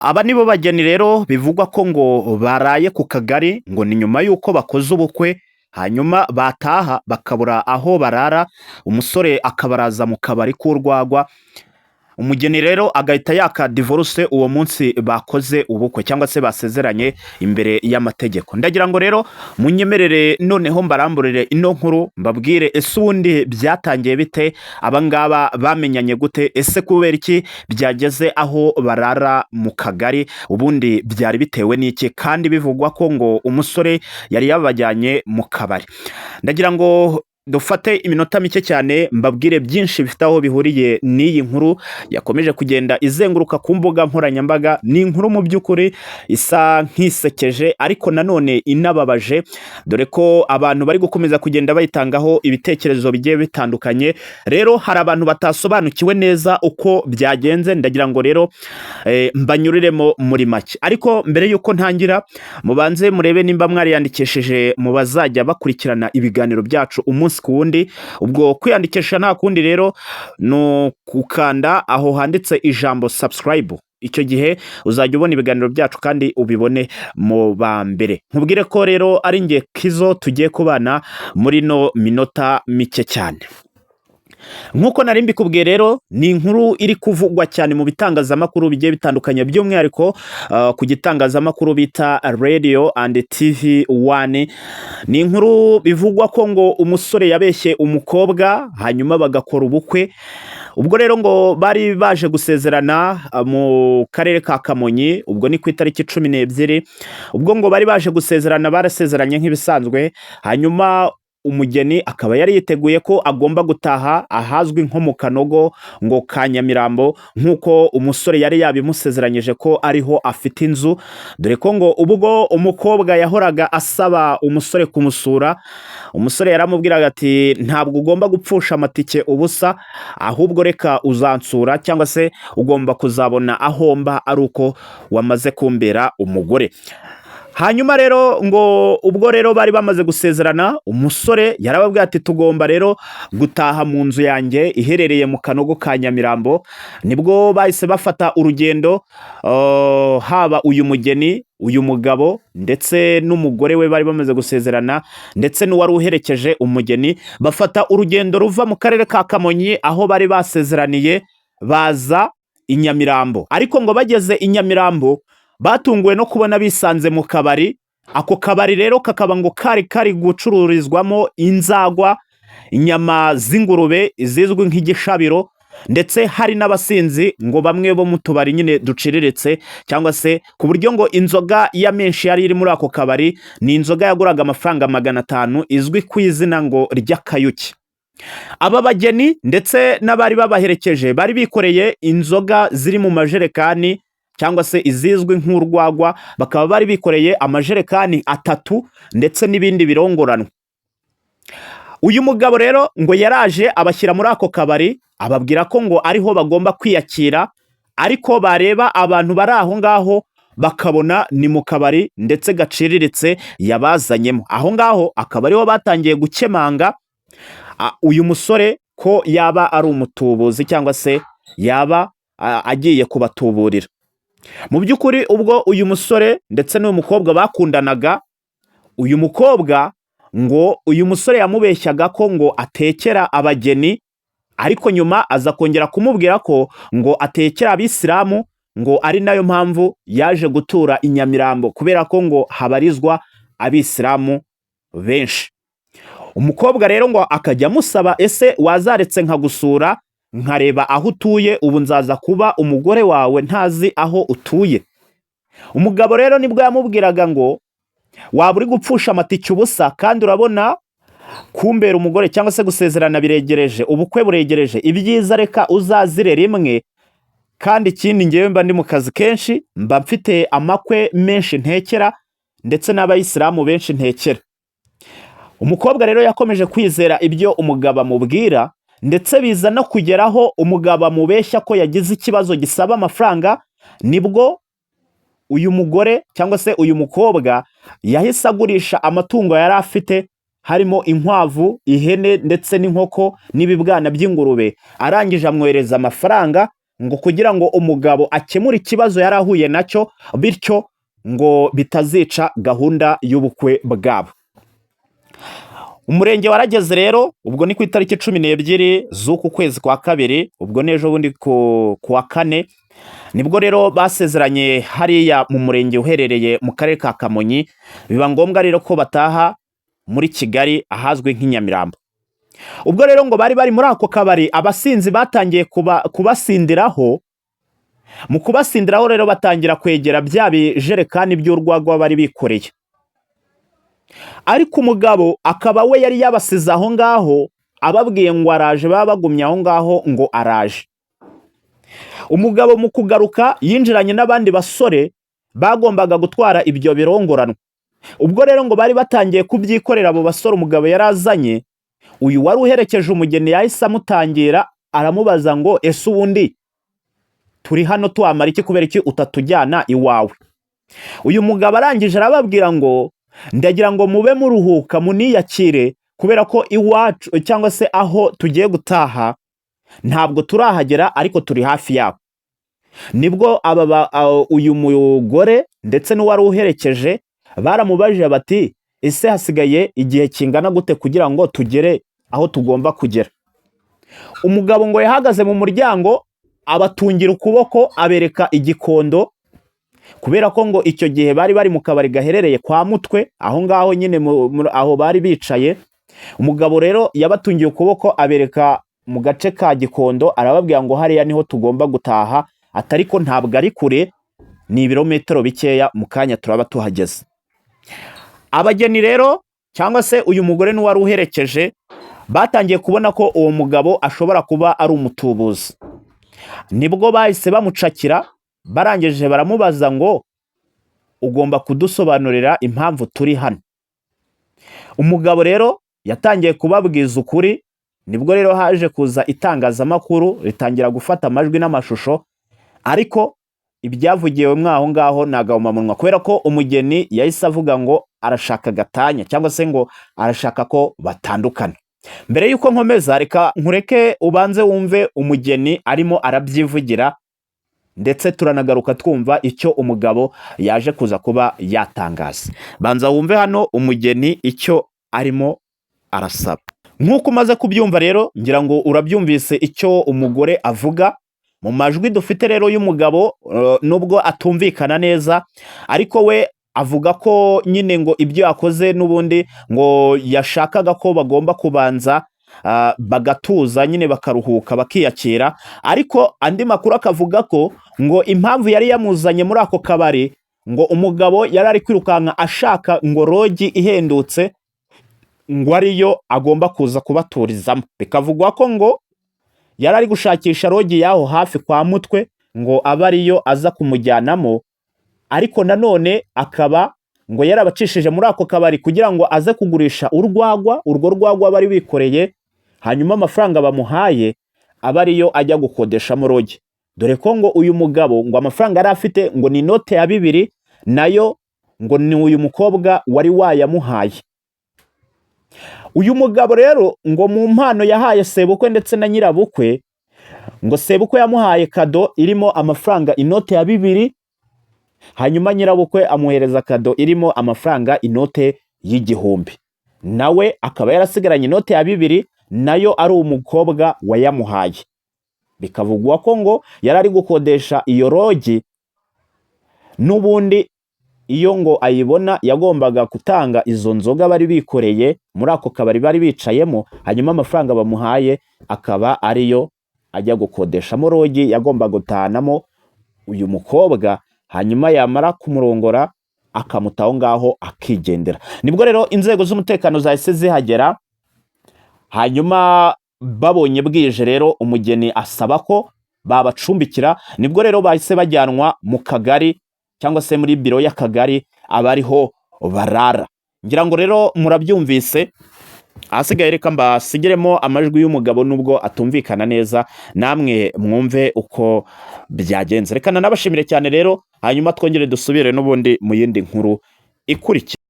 Aba nibo bageni rero bivugwa ko ngo baraye ku kagari ngo ni nyuma y'uko bakoze ubukwe hanyuma bataha bakabura aho barara umusore akabaraza mu kabari k'urwagwa umugeni rero agahita yaka divorce uwo munsi bakoze ubukwe cyangwa se basezeranye imbere y'amategeko. Ndagira ngo rero munyemerere noneho mbaramburire ino nkuru mbabwire ese ubundi byatangiye bite, abangaba bamenyanye gute, ese kubera iki byageze aho barara mu kagari, ubundi byari bitewe n'iki, kandi bivugwa ko ngo umusore yari yabajyanye mu kabari. Ndagira ngo dufate iminota mike cyane mbabwire byinshi bifite aho bihuriye n'iyi nkuru yakomeje kugenda izenguruka ku mbuga nkoranyambaga. Ni inkuru mu by'ukuri isa nk'isekeje ariko nanone inababaje, dore ko abantu bari gukomeza kugenda bayitangaho ibitekerezo bigiye bitandukanye. Rero hari abantu batasobanukiwe neza uko byagenze, ndagira ngo rero mbanyuriremo muri make. Ariko mbere y'uko ntangira, mubanze murebe nimba mwariyandikishije mu bazajya bakurikirana ibiganiro byacu umunsi ku wundi. Ubwo kwiyandikisha nta kundi rero no gukanda aho handitse ijambo subscribe, icyo gihe uzajya ubona ibiganiro byacu kandi ubibone mu ba mbere. Nkubwire ko rero ari nge Kizo tugiye kubana muri no minota mike cyane. Nkuko nari mbikubwiye rero, ni inkuru iri kuvugwa cyane mu bitangazamakuru bigiye bitandukanye, by'umwihariko ku gitangazamakuru bita Radio and TV 1. Ni inkuru bivugwa ko ngo umusore yabeshye umukobwa hanyuma bagakora ubukwe. Ubwo rero ngo bari baje gusezerana mu karere ka Kamonyi, ubwo ni ku itariki 12. Ubwo ngo bari baje gusezerana, barasezeranye nk'ibisanzwe, hanyuma umugeni akaba yari yiteguye ko agomba gutaha ahazwi nko mu Kanogo ngo ka Nyamirambo, nk'uko umusore yari yabimusezeranyije ko ariho afite inzu, dore ko ngo ubwo umukobwa yahoraga asaba umusore kumusura, umusore yaramubwiraga ati ntabwo ugomba gupfusha amatike ubusa, ahubwo reka uzansura cyangwa se ugomba kuzabona aho mba ari uko wamaze kumbera umugore. Hanyuma rero ngo ubwo rero bari bamaze gusezerana, umusore yarababwiye ati tugomba rero gutaha mu nzu yanjye iherereye mu Kanogo ka Nyamirambo. Nibwo bahise bafata urugendo, haba uyu mugeni, uyu mugabo ndetse n'umugore we bari bamaze gusezerana ndetse n'uwari uherekeje umugeni, bafata urugendo ruva mu karere ka Kamonyi aho bari basezeraniye baza i Nyamirambo. Ariko ngo bageze i Nyamirambo batunguwe no kubona bisanze mu kabari. Ako kabari rero kakaba ngo kari gucururizwamo inzagwa, inyama z'ingurube zizwi nk'igishabiro, ndetse hari n'abasinzi ngo bamwe bo mu tubari nyine duciriritse, cyangwa se ku buryo ngo inzoga ya menshi yari iri muri ako kabari ni inzoga yaguraga amafaranga 500 izwi ku izina ngo ry'akayuki. Aba bageni ndetse n'abari babaherekeje bari bikoreye inzoga ziri mu majerekani cyangwa se izizwi nk'urwagwa, bakaba bari bikoreye amajerekani 3 ndetse n'ibindi birongoranwa. Uyu mugabo rero ngo yaraje abashyira muri ako kabari, ababwira ko ngo ariho bagomba kwiyakira, ariko bareba abantu bari aho ngaho bakabona ni mu kabari ndetse gaciriritse yabazanyemo. Aho ngaho akaba ariho batangiye gukemanga uyu musore ko yaba ari umutubuzi cyangwa se yaba agiye kubatuburira. Mu by'ukuri ubwo uyu musore ndetse n'uyu mukobwa bakundanaga, uyu mukobwa ngo uyu musore yamubeshyaga ko ngo atekera abageni, ariko nyuma aza kongera kumubwira ko ngo atekera abisilamu, ngo ari nayo mpamvu yaje gutura i Nyamirambo kubera ko ngo habarizwa abisilamu benshi. Umukobwa rero ngo akajya amusaba, ese wazaretse nkagusura nkareba aho utuye, ubu nzaza kuba umugore wawe ntazi aho utuye. Umugabo rero nibwo yamubwiraga ngo waba uri gupfusha amatike ubusa, kandi urabona kumbera umugore cyangwa se gusezerana biregereje, ubukwe buregereje, ibyiza reka uzazire rimwe, kandi ikindi ngewe mba ndi mu kazi kenshi, mba mfite amakwe menshi ntekera ndetse n'abayisilamu benshi ntekera. Umukobwa rero yakomeje kwizera ibyo umugabo amubwira, ndetse biza no kugeraho umugabo amubeshya ko yagize ikibazo gisaba amafaranga. Nibwo uyu mugore cyangwa se uyu mukobwa yahise agurisha amatungo yari afite, harimo inkwavu, ihene ndetse n'inkoko n'ibibwana by'ingurube, arangije amwohereza amafaranga ngo kugira ngo umugabo akemure ikibazo yari ahuye nacyo, bityo ngo bitazica gahunda y'ubukwe bwabo. Umurenge warageze rero, ubwo ni ku itariki 12 z'uku kwezi kwa kabiri, ubwo n'ejo bundi ku wa kane, nibwo rero basezeranye hariya mu murenge uherereye mu karere ka Kamonyi, biba ngombwa rero ko bataha muri Kigali ahazwi nk'i Nyamirambo. Ubwo rero ngo bari bari muri ako kabari, abasinzi batangiye kubasindiraho. Mu kubasindiraho rero batangira kwegera bya bijerekani by'urwagwa bari bikoreye, ariko umugabo akaba we yari yabasize aho ngaho, ababwiye ngo araje, baba bagumye aho ngaho ngo araje. Umugabo mu kugaruka yinjiranye n'abandi basore bagombaga gutwara ibyo birongoranwa. Ubwo rero ngo bari batangiye kubyikorera abo basore umugabo yarazanye, uyu wari uherekeje umugeni yahise amutangira, aramubaza ngo ese ubundi turi hano tuhamara iki, kubera iki utatujyana iwawe? Uyu mugabo arangije arababwira ngo ndagira ngo mube muruhuka muniyakire, kubera ko iwacu cyangwa se aho tugiye gutaha ntabwo turahagera, ariko turi hafi yabo. Nibwo uyu mugore ndetse n'uwari uherekeje baramubajije bati ese hasigaye igihe kingana gute kugira ngo tugere aho tugomba kugera? Umugabo ngo yahagaze mu muryango, abatungira ukuboko, abereka igikondo, kubera ko ngo icyo gihe bari bari mu kabari gaherereye kwa Mutwe, aho ngaho nyine aho bari bicaye. Umugabo rero yabatungiye ukuboko, abereka mu gace ka Gikondo, arababwira ngo hariya niho tugomba gutaha, atari ko ntabwo ari kure, ni ibirometero bikeya, mu kanya turaba tuhageze. Abageni rero cyangwa se uyu mugore n'uwari uherekeje batangiye kubona ko uwo mugabo ashobora kuba ari umutubuzi. Nibwo bahise bamucakira, barangije baramubaza ngo ugomba kudusobanurira impamvu turi hano. Umugabo rero yatangiye kubabwiza ukuri. Nibwo rero haje kuza itangazamakuru ritangira gufata amajwi n'amashusho, ariko ibyavugiwe mwaho ngaho nagahomamunwa, kubera ko umugeni yahise avuga ngo arashaka gatanya, cyangwa se ngo arashaka ko batandukana. Mbere yuko nkomeza, reka nkureke ubanze wumve umugeni arimo arabyivugira, ndetse turanagaruka twumva icyo umugabo yaje kuza kuba yatangaza. Banza wumve hano umugeni icyo arimo arasaba. Nk'uko umaze kubyumva rero, ngira ngo urabyumvise icyo umugore avuga. Mu majwi dufite rero y'umugabo, nubwo atumvikana neza, ariko we avuga ko nyine ngo ibyo yakoze n'ubundi ngo yashakaga ko bagomba kubanza bagatuza, nyine bakaruhuka bakiyakira. Ariko andi makuru akavuga ko ngo impamvu yari yamuzanye muri ako kabari, ngo umugabo yari ari kwirukanka ashaka ngo rogi ihendutse, ngo ariyo agomba kuza kubaturizamo. Bikavugwa ko ngo yari ari gushakisha rogi yaho hafi kwa Mutwe, ngo abe ariyo aza kumujyanamo, ariko nanone akaba ngo yarabacishije muri ako kabari kugira ngo aze kugurisha urwo rwagwa bari bikoreye, hanyuma amafaranga bamuhaye aba ariyo ajya gukodeshamo rogi. Dore ko ngo uyu mugabo ngo amafaranga yari afite ngo ni inote ya 2, nayo ngo ni uyu mukobwa wari wayamuhaye. Uyu mugabo rero ngo mu mpano yahaye sebukwe ndetse na nyirabukwe, ngo sebukwe yamuhaye kado irimo amafaranga inote ya 2, hanyuma nyirabukwe amuhereza kado irimo amafaranga inote y'1,000. Nawe akaba yarasigaranye inote ya 2, nayo ari umukobwa wayamuhaye. Bikavugwa ko ngo yari ari gukodesha iyo rogi, n'ubundi iyo ngo ayibona yagombaga gutanga izo nzoga bari bikoreye muri ako kabari bari bicayemo, hanyuma amafaranga bamuhaye akaba ariyo ajya gukodeshamo rogi yagombaga gutahanamo uyu mukobwa, hanyuma yamara kumurongora akamutaho ngaho akigendera. Nibwo rero inzego z'umutekano zahise zihagera, hanyuma babonye bwije rero umugeni asaba ko babacumbikira. Nibwo rero bahise bajyanwa mu kagari cyangwa se muri biro y'akagari, abariho barara. Ngira ngo rero murabyumvise, ahasigaye reka mbasigiremo amajwi y'umugabo nubwo atumvikana neza, namwe mwumve uko byagenze. Reka nabashimire cyane rero, hanyuma twongere dusubire n'ubundi mu yindi nkuru ikurikira.